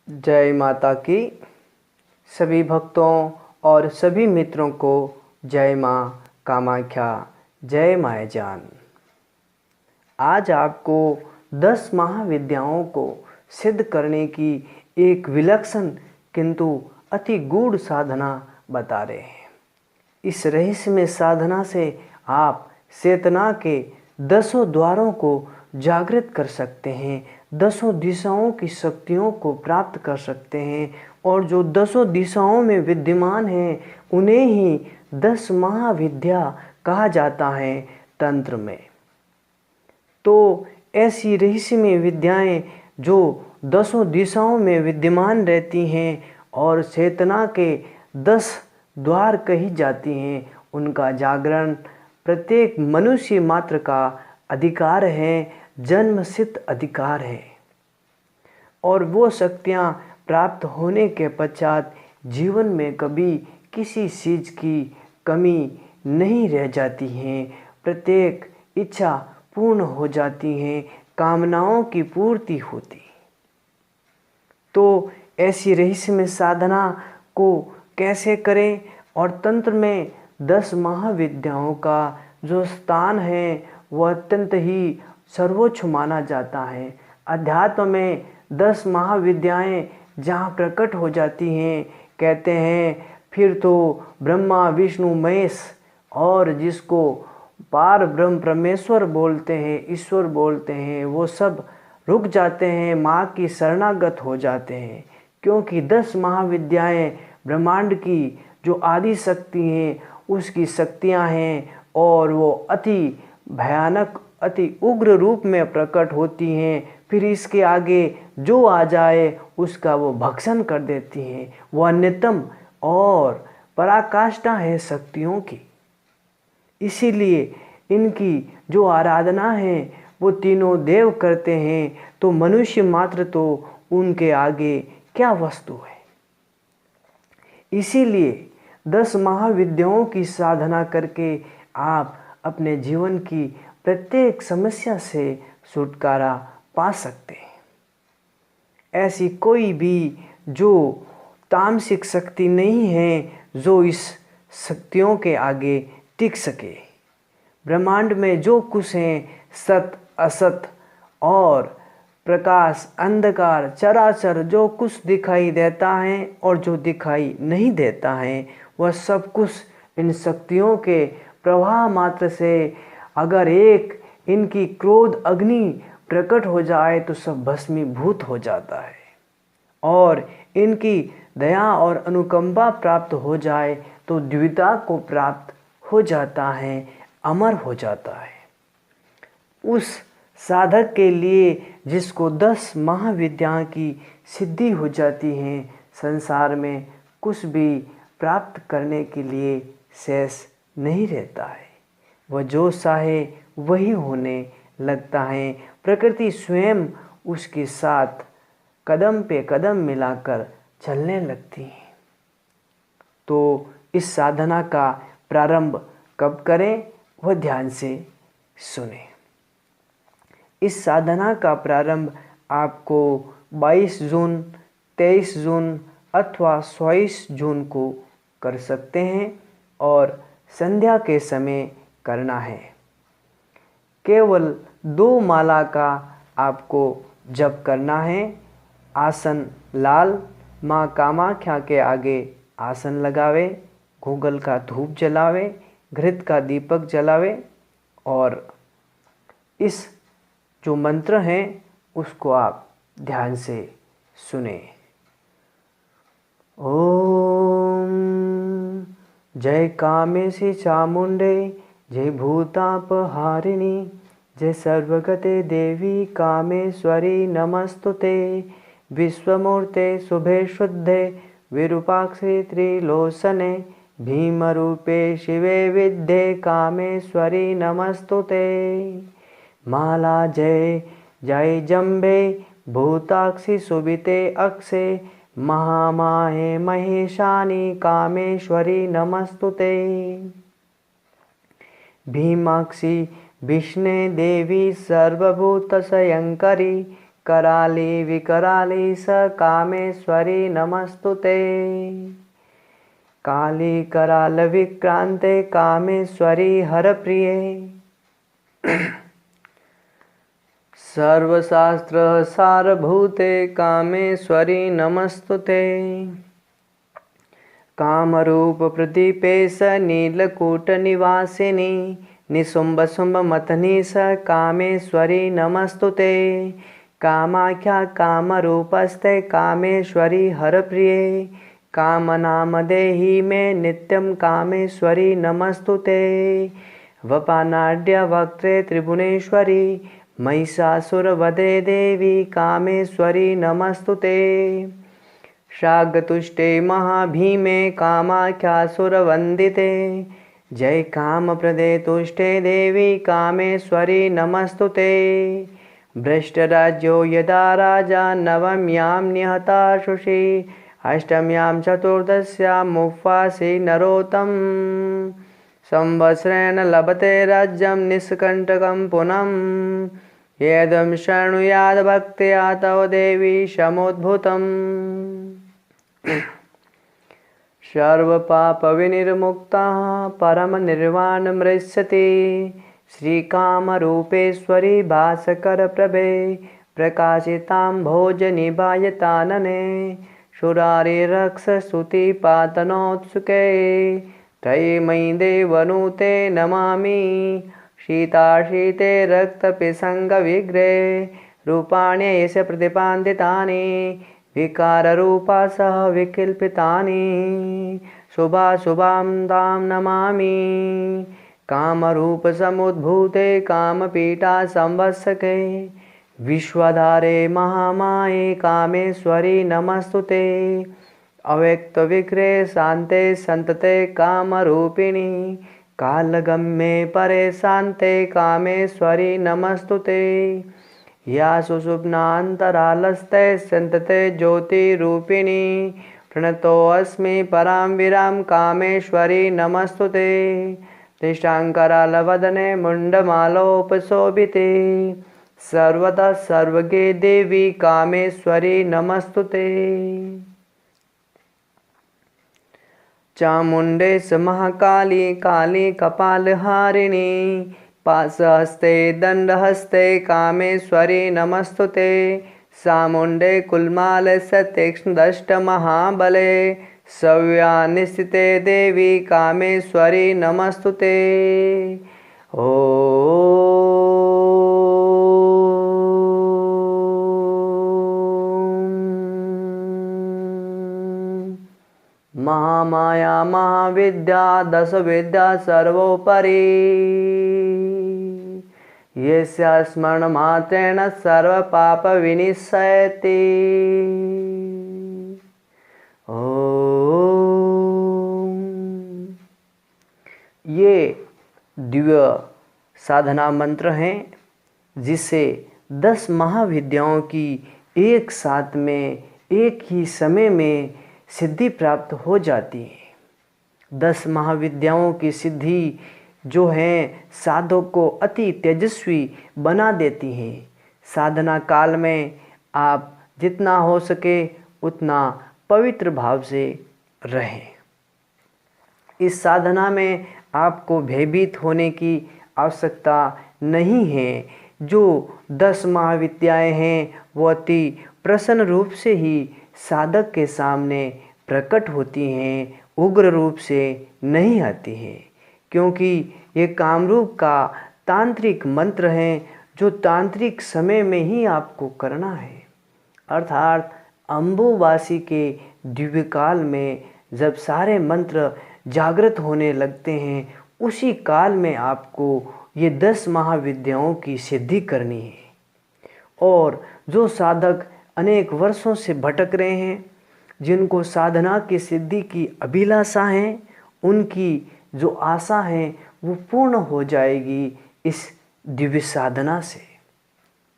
जय माता की। सभी भक्तों और सभी मित्रों को जय माँ कामाख्या, जय मायजान। आज आपको 10 महाविद्याओं को सिद्ध करने की एक विलक्षण किंतु अति गूढ़ साधना बता रहे हैं। इस रहस्यमय साधना से आप चेतना के 10 द्वारों को जागृत कर सकते हैं, 10 दिशाओं की शक्तियों को प्राप्त कर सकते हैं और जो 10 दिशाओं में विद्यमान हैं उन्हें ही 10 महाविद्या कहा जाता है तंत्र में। तो ऐसी रहस्यमय विद्याएं जो 10 दिशाओं में विद्यमान रहती हैं और चेतना के 10 द्वार कही जाती हैं, उनका जागरण प्रत्येक मनुष्य मात्र का अधिकार है, जन्मसिद्ध अधिकार है। और वो शक्तियाँ प्राप्त होने के पश्चात जीवन में कभी किसी चीज़ की कमी नहीं रह जाती हैं, प्रत्येक इच्छा पूर्ण हो जाती हैं, कामनाओं की पूर्ति होती। तो ऐसी रहस्यमय साधना को कैसे करें और तंत्र में 10 महाविद्याओं का जो स्थान है वह अत्यंत ही सर्वोच्च माना जाता है। अध्यात्म में 10 महाविद्याएं जहाँ प्रकट हो जाती हैं, कहते हैं फिर तो ब्रह्मा विष्णु महेश और जिसको पार ब्रह्म परमेश्वर बोलते हैं, ईश्वर बोलते हैं, वो सब रुक जाते हैं, माँ की शरणागत हो जाते हैं। क्योंकि 10 महाविद्याएं ब्रह्मांड की जो आदि शक्ति हैं उसकी शक्तियां हैं और वो अति भयानक अति उग्र रूप में प्रकट होती हैं। फिर इसके आगे जो आ जाए उसका वो भक्षण कर देती हैं। वो अन्यतम और पराकाष्ठा है शक्तियों की। इसीलिए इनकी जो आराधना है वो तीनों देव करते हैं, तो मनुष्य मात्र तो उनके आगे क्या वस्तु है। इसीलिए 10 महाविद्याओं की साधना करके आप अपने जीवन की प्रत्येक समस्या से छुटकारा पा सकते हैं। ऐसी कोई भी जो तामसिक शक्ति नहीं है जो इस शक्तियों के आगे टिक सके। ब्रह्मांड में जो कुछ है, सत असत और प्रकाश अंधकार चराचर, जो कुछ दिखाई देता है और जो दिखाई नहीं देता है, वह सब कुछ इन शक्तियों के प्रवाह मात्र से अगर एक इनकी क्रोध अग्नि प्रकट हो जाए तो सब भस्मीभूत हो जाता है। और इनकी दया और अनुकंपा प्राप्त हो जाए तो द्विता को प्राप्त हो जाता है, अमर हो जाता है। उस साधक के लिए जिसको 10 महाविद्या की सिद्धि हो जाती है, संसार में कुछ भी प्राप्त करने के लिए शेष नहीं रहता है। वह जो चाहे वही होने लगता है। प्रकृति स्वयं उसके साथ कदम पे कदम मिलाकर चलने लगती है। तो इस साधना का प्रारंभ कब करें वह ध्यान से सुने। इस साधना का प्रारंभ आपको 22 जून, 23 जून अथवा 24 जून को कर सकते हैं और संध्या के समय करना है। केवल 2 माला का आपको जप करना है। आसन लाल, माँ कामाख्या के आगे आसन लगावे, गूगल का धूप जलावे, घृत का दीपक जलावे और इस जो मंत्र है उसको आप ध्यान से सुने। ओम जय कामेशी चामुंडे, जय भूतापहारिणी, जय सर्वगते देवी कामेश्वरी नमस्तुते। विश्वमूर्ते शुभे शुद्धे विरूपाक्षी त्रिलोचने, भीमरूपे शिवे विद्ये कामेश्वरी नमस्तुते। माला जय जय जम्बे, भूताक्षी शोभिते अक्षे, महामाहे महेशानी कामेश्वरी नमस्तुते। भीमाक्षी विष्णे देवी सर्वभूतशयंकरी कराली विकराली स कामेश्वरी नमस्तुते। काली कराल विक्रांते कामेश्वरी हरप्रिये। सर्वशास्त्र सारभूते कामेश्वरी नमस्तुते। कामरूप प्रदीपेश नीलकूट निवासिनी निशुंभ शुंभ मतनी स कामेश्वरी नमस्तुते। कामाख्या कामरूपस्ते कामेश्वरी हरप्रिये। काम नाम देहि मे नित्यं कामेश्वरी नमस्तुते। वपानाड्य वक्त्रे त्रिभुवनेश्वरी महिषासुरवधे देवी कामेश्वरी नमस्तुते। शागतुष्टे महाभीमे कामाख्यासुरवन्दिते। जय कामप्रदे तुष्टे देवी कामेश्वरी नमस्तुते। भ्रष्टराज्यो यदा राजा नवम्यां निहताशुषि अष्टम्यां चतुर्दश्यां मुफ्फासि नरोत्तम। संवत्सरेण लभते राज्यं निष्कण्टकं पुनः। यदं शृणुयाद भक्त्या तव देवी समुद्भूतम्। सर्वपापविनिर्मुक्तः परमनिर्वाणमृच्छति। श्रीकामरूपेश्वरी भास्करप्रभे प्रकाशितां भोजनिभायतानने। सुरारिरक्षस्तुतिपातनोत्सुके त्रयीमयी देवनुते नमामि। शीताशीते रक्तपिसङ्गविग्रे रूपाण्येष प्रतिपादितानि। विकाररूपा सह विकल्पितानि शुभाशुभां तां नमामि। कामरूपसमुद्भूते कामपीठा संवत्सके विश्वधारे महामाये कामेश्वरी नमस्तुते। अव्यक्तविग्रहे शान्ते सन्तते कामरूपिणी कालगम्ये परे शान्ते कामेश्वरी नमस्तुते। या सुषुप्नान्तरालस्ते सन्तते ज्योतिरूपिणी प्रणतोऽस्मि परां विरां कामेश्वरी नमस्तुते। तिष्ठाङ्करालवदने मुण्डमालोपशोभिते सर्वतः सर्वगे देवी कामेश्वरी नमस्तुते। चामुण्डेश महाकाली काली कपालहारिणी पाशहस्ते दण्डहस्ते कामेश्वरी नमस्तुते। चामुण्डे कुल्मालस्य तीक्ष्णदष्टमहाबले सव्यानिस्थिते देवी कामेश्वरी नमस्तुते। महामाया महाविद्या दशविद्या सर्वोपरि। यस्या स्मरणमात्रेण सर्वपापविनिश्यति। ओम। ये दिव्य साधना मंत्र हैं जिसे 10 महाविद्याओं की एक साथ में एक ही समय में सिद्धि प्राप्त हो जाती है। 10 महाविद्याओं की सिद्धि जो हैं साधक को अति तेजस्वी बना देती हैं। साधना काल में आप जितना हो सके उतना पवित्र भाव से रहें। इस साधना में आपको भयभीत होने की आवश्यकता नहीं है। जो 10 महाविद्याएं हैं वो अति प्रसन्न रूप से ही साधक के सामने प्रकट होती हैं, उग्र रूप से नहीं आती हैं। क्योंकि ये कामरूप का तांत्रिक मंत्र हैं जो तांत्रिक समय में ही आपको करना है। अर्थात अम्बुवासी के दिव्य काल में जब सारे मंत्र जागृत होने लगते हैं उसी काल में आपको ये 10 महाविद्याओं की सिद्धि करनी है। और जो साधक अनेक वर्षों से भटक रहे हैं, जिनको साधना की सिद्धि की अभिलाषा है, उनकी जो आशा है वो पूर्ण हो जाएगी इस दिव्य साधना से।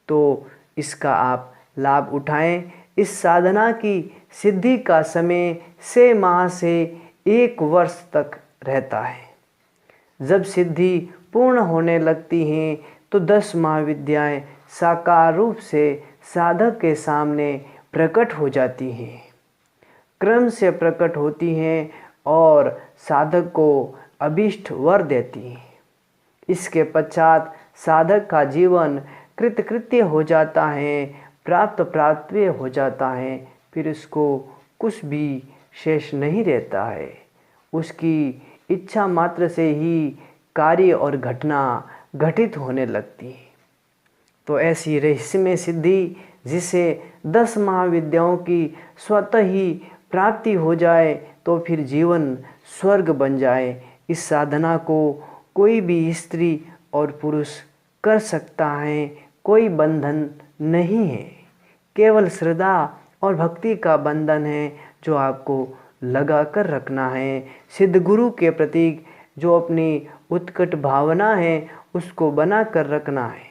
तो इसका आप लाभ उठाएं। इस साधना की सिद्धि का समय 6 माह से 1 वर्ष तक रहता है। जब सिद्धि पूर्ण होने लगती हैं तो 10 महाविद्याएं साकार रूप से साधक के सामने प्रकट हो जाती हैं, क्रम से प्रकट होती हैं और साधक को अभीष्ट वर देती हैं। इसके पश्चात साधक का जीवन कृतकृत्य हो जाता है, प्राप्त हो जाता है, फिर उसको कुछ भी शेष नहीं रहता है। उसकी इच्छा मात्र से ही कार्य और घटना घटित होने लगती है। तो ऐसी रहस्यमय सिद्धि जिसे 10 महाविद्याओं की स्वतः ही प्राप्ति हो जाए तो फिर जीवन स्वर्ग बन जाए, इस साधना को कोई भी स्त्री और पुरुष कर सकता है। कोई बंधन नहीं है, केवल श्रद्धा और भक्ति का बंधन है जो आपको लगा कर रखना है। सिद्ध गुरु के प्रतीक जो अपनी उत्कट भावना है उसको बना कर रखना है।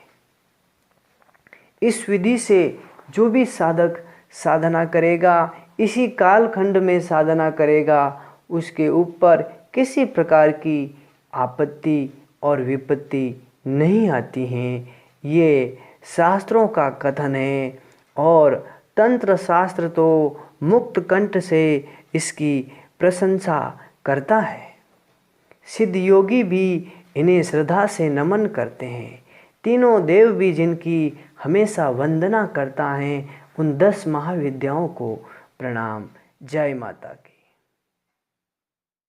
इस विधि से जो भी साधक साधना करेगा, इसी कालखंड में साधना करेगा, उसके ऊपर किसी प्रकार की आपत्ति और विपत्ति नहीं आती हैं। ये शास्त्रों का कथन है और तंत्र शास्त्र तो मुक्त कंठ से इसकी प्रशंसा करता है। सिद्ध योगी भी इन्हें श्रद्धा से नमन करते हैं। तीनों देव भी जिनकी हमेशा वंदना करता है, उन 10 महाविद्याओं को प्रणाम। जय माता की।